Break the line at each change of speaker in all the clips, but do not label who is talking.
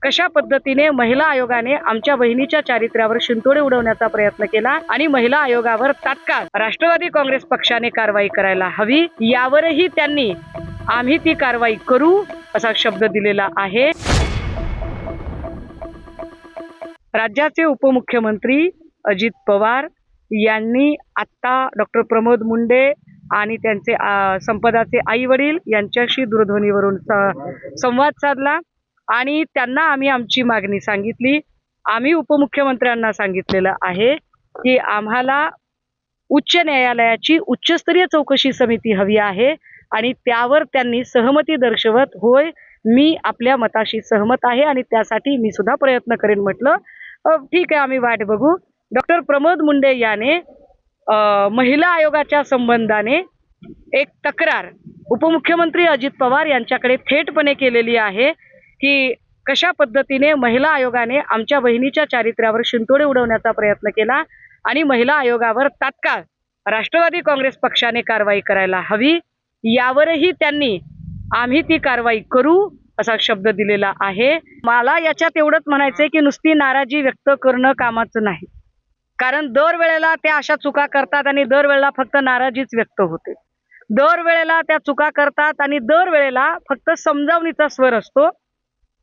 कशा पद्धतीने महिला आयोगाने आमच्या बहिणीच्या चारित्र्यावर शिंतोडे उडवण्याचा प्रयत्न केला आणि महिला आयोगावर तात्काळ राष्ट्रवादी काँग्रेस पक्षाने कारवाई करायला हवी, यावरही त्यांनी आम्ही ती कारवाई करू असा शब्द दिलेला आहे। राज्याचे उपमुख्यमंत्री अजित पवार यांनी आता डॉक्टर प्रमोद मुंडे आणि त्यांचे संपदाचे आई वडील यांच्याशी दूरध्वनीवरून संवाद साधला आणि त्यांना आम्ही आमची मागणी सांगितली। आम्ही उपमुख्यमंत्र्यांना सांगितलेलं आहे की आम्हाला उच्च न्यायालयाची उच्चस्तरीय चौकशी समिती हवी आहे आणि त्यावर त्यांनी सहमती दर्शवत होय मी आपल्या मताशी सहमत आहे आणि त्यासाठी मी सुद्धा प्रयत्न करेन म्हटलं। ठीक आहे, आम्ही वाट बघू। डॉक्टर प्रमोद मुंडे याने महिला आयोगाच्या संबंधाने एक तक्रार उपमुख्यमंत्री अजित पवार यांच्याकडे थेटपणे केलेली आहे की कशा पद्धतीने महिला आयोगाने आमच्या बहिणीच्या चारित्र्यावर शिंतोडे उडवण्याचा प्रयत्न केला आणि महिला आयोगावर तात्काळ राष्ट्रवादी काँग्रेस पक्षाने कारवाई करायला हवी, यावरही त्यांनी आम्ही ती कारवाई करू असा शब्द दिलेला आहे। मला याच्यात एवढंच म्हणायचंय की नुसती नाराजी व्यक्त करणं कामाचं नाही, कारण दरवेळेला त्या अशा चुका करतात आणि दरवेळेला फक्त नाराजीच व्यक्त होते। दरवेळेला त्या चुका करतात आणि दरवेळेला फक्त समजावणीचा स्वर असतो।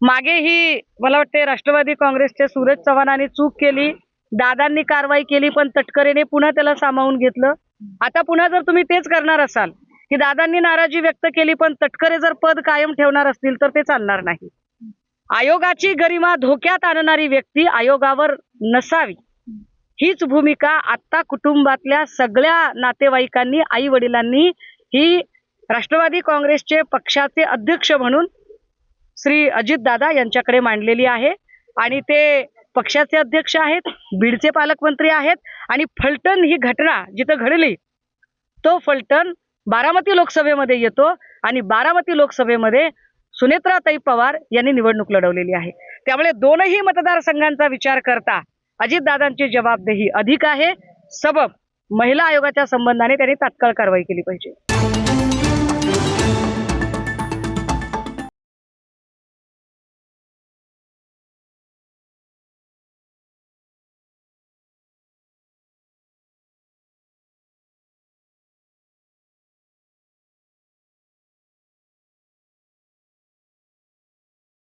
मागेही मला वाटते राष्ट्रवादी काँग्रेसचे सूरज चव्हाणांनी चूक केली, दादांनी कारवाई केली, पण तटकरेने पुन्हा त्याला सामावून घेतलं। आता पुन्हा जर तुम्ही तेच करणार असाल की दादांनी नाराजी व्यक्त केली पण तटकरे जर पद कायम ठेवणार असतील तर ते चालणार नाही। आयोगाची गरिमा धोक्यात आणणारी व्यक्ती आयोगावर नसावी, हीच भूमिका आता कुटुंबातल्या सगळ्या नातेवाईकांनी आई वडिलांनी ही राष्ट्रवादी काँग्रेसचे पक्षाचे अध्यक्ष म्हणून श्री अजित दादा यांच्याकडे मांडलेली आहे आणि ते पक्षाचे अध्यक्ष आहेत, बीडचे पालकमंत्री आहेत आणि फलटण ही घटना जिथं घडली तो फलटण बारामती लोकसभेमध्ये येतो आणि बारामती लोकसभेमध्ये सुनेत्राताई पवार यांनी निवडणूक लढवलेली आहे। त्यामुळे दोनही मतदारसंघांचा विचार करता अजितदादांची जबाबदेही अधिक आहे। सबब महिला आयोगाच्या संबंधाने त्यांनी तात्काळ कारवाई केली पाहिजे।